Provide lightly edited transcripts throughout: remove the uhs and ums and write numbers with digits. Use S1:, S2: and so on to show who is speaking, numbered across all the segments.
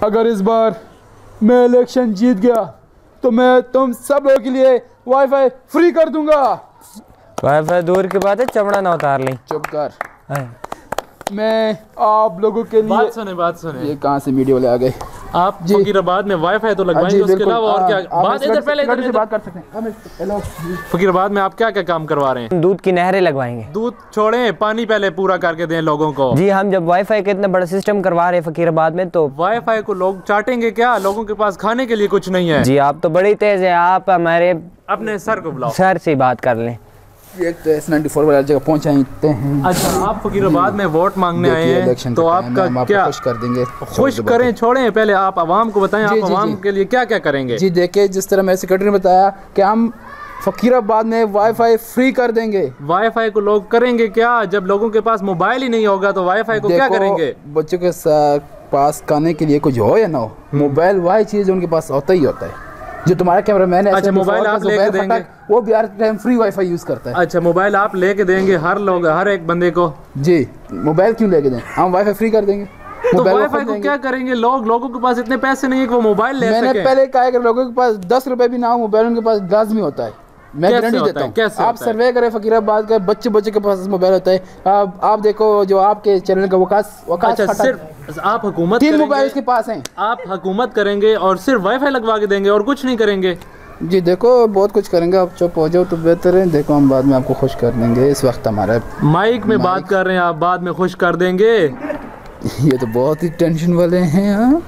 S1: अगर इस बार मैं इलेक्शन जीत गया तो मैं तुम सब लोगों के लिए वाईफाई फ्री कर दूंगा।
S2: वाईफाई दूर की बात है, चमड़ा ना उतार ली।
S1: चुप कर। मैं आप लोगों के लिए
S3: बात सुने।
S1: ये कहाँ से मीडिया वाले आ गए?
S3: आप फकीराबाद में वाईफाई तो लगवाएंगे, उसके अलावा और क्या बात? इधर पहले
S1: बात कर सकते हैं।
S3: फकीराबाद में आप क्या क्या काम करवा रहे हैं?
S2: दूध की नहरें लगवाएंगे।
S3: दूध छोड़ें, पानी पहले पूरा करके दें लोगों को।
S2: जी, हम जब वाईफाई का इतना बड़ा सिस्टम करवा रहे हैं फकीराबाद में, तो
S3: वाईफाई को लोग चाटेंगे क्या? लोगों के पास खाने के लिए कुछ नहीं है।
S2: जी, आप तो बड़ी तेज है। आप हमारे
S3: अपने सर को बुलाओ,
S2: सर से बात कर लें।
S1: एक तो S94 वाला जगह पहुंचाते हैं।
S3: अच्छा, आप फकीराबाद में वोट मांगने आए हैं, तो आपका क्या
S1: खुश कर देंगे?
S3: खुश करें, छोड़ें, पहले आप आवाम को बताएं, आप आवाम के लिए क्या क्या करेंगे?
S1: जी देखिए, जिस तरह मेरे सेक्रेटरी ने बताया कि हम फकीराबाद में वाईफाई फ्री कर देंगे।
S3: वाईफाई को लोग करेंगे क्या? जब लोगों के पास मोबाइल ही नहीं होगा तो वाईफाई को क्या करेंगे?
S1: बच्चों के पास खाने के लिए कुछ हो या ना हो, मोबाइल वही चीज उनके पास होता ही होता है। जो तुम्हारा कैमरा मैन है,
S3: अच्छा, मोबाइल आप लेके देंगे?
S1: वो भी हर टाइम फ्री वाईफाई यूज करता है।
S3: अच्छा, मोबाइल आप लेके देंगे हर एक बंदे को?
S1: जी, मोबाइल क्यों लेके दें, हम वाईफाई फ्री कर देंगे।
S3: तो वाईफाई को क्या करेंगे? लोगों के पास इतने पैसे नहीं है कि वो मोबाइल ले सकें।
S1: मैंने पहले कहा कि लोगों के पास 10 रुपए भी ना हो, मोबाइल उनके पास लाजमी होता है। मैं गारंटी देता हूँ। आप सर्वे करें फकीराबाद का, बच्चे के पास मोबाइल होता है। आप देखो जो आपके चैनल का वकास
S3: अच्छा, सिर्फ आप हुकूमत
S1: 3 मोबाइल के पास हैं।
S3: आप हुकूमत करेंगे और सिर्फ वाईफाई लगवा के देंगे और कुछ नहीं करेंगे?
S1: जी देखो, बहुत कुछ करेंगे। आप चुप हो जाओ तो बेहतर है। देखो, हम बाद में आपको खुश कर देंगे। इस वक्त हमारा
S3: माइक में बात कर रहे हैं, आप बाद में खुश कर देंगे।
S1: ये तो बहुत ही टेंशन वाले हैं। हाँ,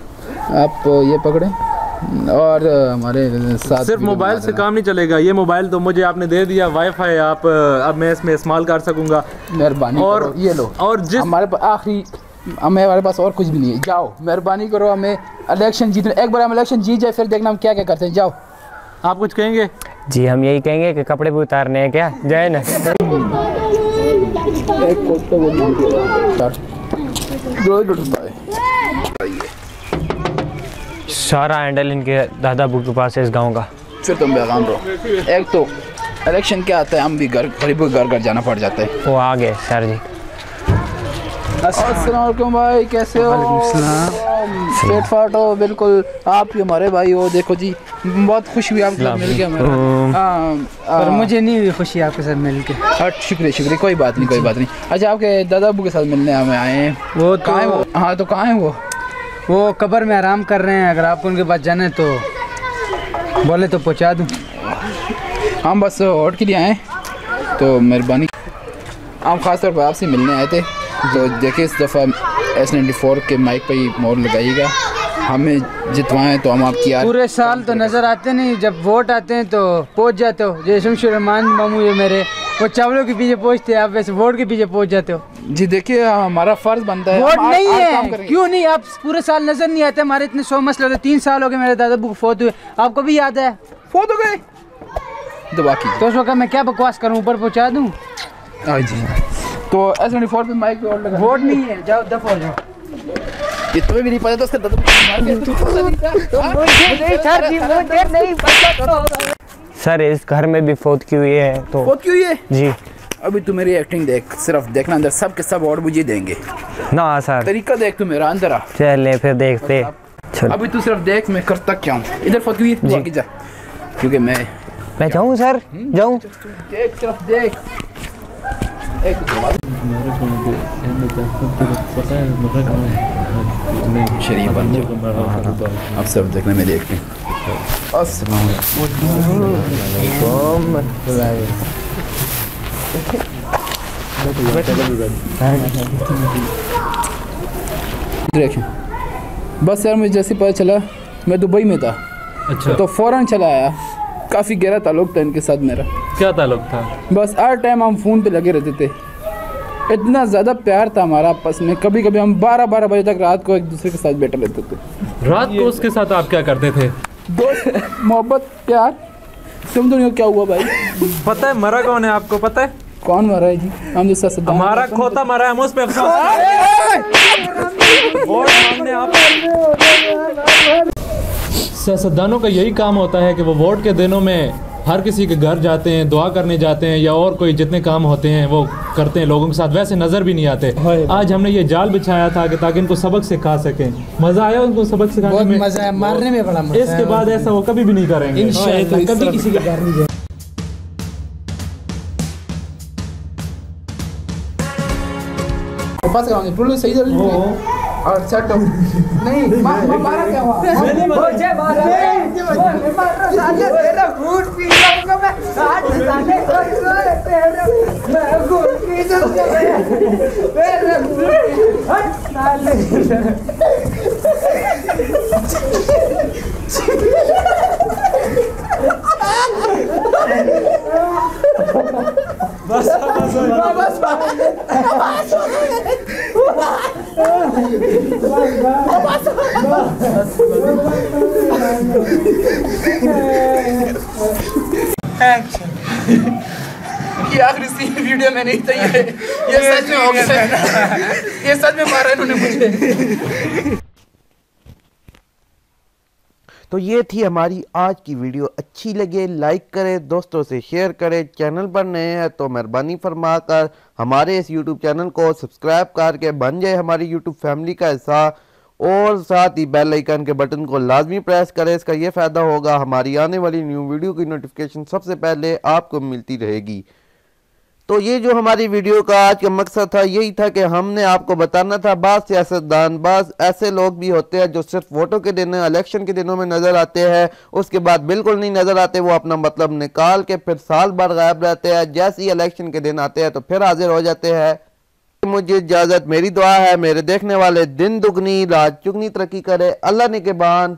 S1: आप ये पकड़े और हमारे साथ
S3: सिर्फ मोबाइल से काम नहीं चलेगा। ये मोबाइल तो मुझे आपने दे दिया, वाईफाई आप अब मैं इसमें इस्तेमाल कर सकूंगा।
S1: मेहरबानी और ये लो।
S3: और जिस
S1: हमारे आखिरी हमारे पास और कुछ भी नहीं है। जाओ, मेहरबानी करो, हमें इलेक्शन जीतने। एक बार हम इलेक्शन जीत जाए फिर देखना हम क्या क्या करते हैं। जाओ।
S3: आप कुछ कहेंगे?
S2: जी, हम यही कहेंगे कि कपड़े भी उतारने हैं क्या? जाए ना। सारा हैंडल इनके दादा अबू के पास है इस गांव का।
S1: फिर तुम बेगाम रहो। एक तो इलेक्शन क्या आता है, हम भी गरीबों के घर जाना पड़ जाता है।
S2: वो आ गए सर जी।
S1: अस्सलाम वालेकुम भाई, कैसे हो? पेट फाट हो? बिल्कुल, आप ही हमारे भाई हो। देखो जी, बहुत खुश हुई आपके साथ मिल के।
S4: पर मुझे नहीं हुई खुशी आपके साथ मिल के।
S1: शुक्रिया, कोई बात नहीं। अच्छा, आपके दादा अबू के साथ मिलने हमें आए हैं।
S4: वो
S1: कहाँ है वो? हाँ, तो कहाँ है
S4: वो कब्र में आराम कर रहे हैं। अगर आपको उनके पास जाना है तो बोले तो पहुँचा दूँ।
S1: हम बस वोट के लिए आए, तो मेहरबानी। हम खास तौर पर आपसे मिलने आए थे। तो देखिए, इस दफ़ा S94 के माइक पे ही मोहर लगाइएगा। हमें जितवाएं तो हम आपकी
S4: पूरे साल तो नज़र आते नहीं, जब वोट आते हैं तो पहुंच जाते हो। जैसे शमशुर रहमान मामू ये मेरे, वो चावलों के पीछे पहुंचते हैं, आप वैसे वोट के पीछे पहुंच जाते हो।
S1: जी देखिए, हमारा फ़र्ज़ बनता है।
S4: वोट नहीं है, क्यों नहीं? आप पूरे साल नज़र नहीं आते। हमारे इतने 100 मसले होते। 3 साल हो गए मेरे दादा को फोत हुए, आपको भी याद है?
S1: फोत हो गए तो बाकी
S4: तो उस वक्त मैं क्या बकवास करूँ, ऊपर पहुँचा दूँ?
S1: हाँ जी। तो S94 पे माइक पे और लगा।
S4: वोट नहीं है, जाओ दफा हो जाओ।
S1: ये तुम्हें भी नहीं पता तो उसका
S2: सर, इस घर में भी फौत की हुई है। तो
S1: फौत की हुई है
S2: जी।
S1: अभी तू मेरी एक्टिंग देख, सिर्फ देखना, अंदर सब के सब और मुझे देंगे
S2: ना सर।
S1: तरीका देख तू मेरा, अंदर आ।
S2: चले फिर देखते।
S1: अभी तू सिर्फ देख मैं करता क्या हूँ। इधर फौत की हुई है, जा, क्योंकि मैं
S2: जाऊँ सर, जाऊँ।
S1: देख, सिर्फ देख। शरीफ बन जाओ। अब सब देखने में देखते हैं। बस यार, मुझे जैसे पता चला मैं दुबई में था।
S3: अच्छा,
S1: तो फौरन चला आया। काफ़ी गहरा ताल्लुक था इनके साथ मेरा।
S3: क्या ताल्लुक था?
S1: बस हर टाइम हम फ़ोन पे लगे रहते थे। इतना ज़्यादा प्यार था हमारा आपस में। कभी कभी हम 12-12 बजे तक रात को एक दूसरे के साथ बैठे रहते थे।
S3: रात को उसके साथ आप क्या करते थे?
S1: दोस्त, मोहब्बत, प्यार। तुम तो नहीं हो, क्या हुआ भाई?
S3: पता है मरा कौन है आपको? पता है
S1: कौन मरा है जी? हम जैसा
S3: हमारा खोता मरा है, हम उस पे अफसोस। वोट मांगने आप सियासतदानों का यही काम होता है कि वो वोट के दिनों में हर किसी के घर जाते हैं, दुआ करने जाते हैं या और कोई जितने काम होते हैं वो करते हैं लोगों के साथ, वैसे नज़र भी नहीं आते। आज हमने ये जाल बिछाया था कि ताकि इनको सबक सिखा सकें। मज़ा आया उनको सबक सिखाने में?
S4: मज़ा आया, मारने में बड़ा मज़ा।
S3: इसके बाद ऐसा वो कभी भी नहीं करेंगे इंशाअल्लाह, कभी किसी के घर नहीं जाएंगे।
S1: पास कराऊंगे पुलिस सही जरूरी है और सेट नहीं मारा क्या हुआ नहीं मुझे मारा नहीं मारा साले तेरा खून पी जाऊंगा मैं आज साले मैं खून पी जाऊंगा तेरा हट साले बस बस ये आखिरी सीन वीडियो में नहीं था, ये सच में हो गया, ये सच में मारा इन्होंने मुझे।
S5: तो ये थी हमारी आज की वीडियो। अच्छी लगे लाइक करें, दोस्तों से शेयर करें। चैनल पर नए हैं तो मेहरबानी फरमाकर हमारे इस यूट्यूब चैनल को सब्सक्राइब करके बन जाए हमारी यूट्यूब फैमिली का हिस्सा, और साथ ही बेल आइकन के बटन को लाजमी प्रेस करें। इसका ये फ़ायदा होगा, हमारी आने वाली न्यू वीडियो की नोटिफिकेशन सबसे पहले आपको मिलती रहेगी। तो ये जो हमारी वीडियो का आज का मकसद था यही था कि हमने आपको बताना था, बाज़ सियासतदान, बाज़ ऐसे लोग भी होते हैं जो सिर्फ वोटों के दिन, इलेक्शन के दिनों में नज़र आते हैं, उसके बाद बिल्कुल नहीं नज़र आते। वो अपना मतलब निकाल के फिर साल भर गायब रहते हैं, जैसे ही इलेक्शन के दिन आते हैं तो फिर हाजिर हो जाते हैं। मुझे इजाज़त, मेरी दुआ है मेरे देखने वाले दिन दुगनी रात चुगनी तरक्की करे। अल्लाह ने के बान।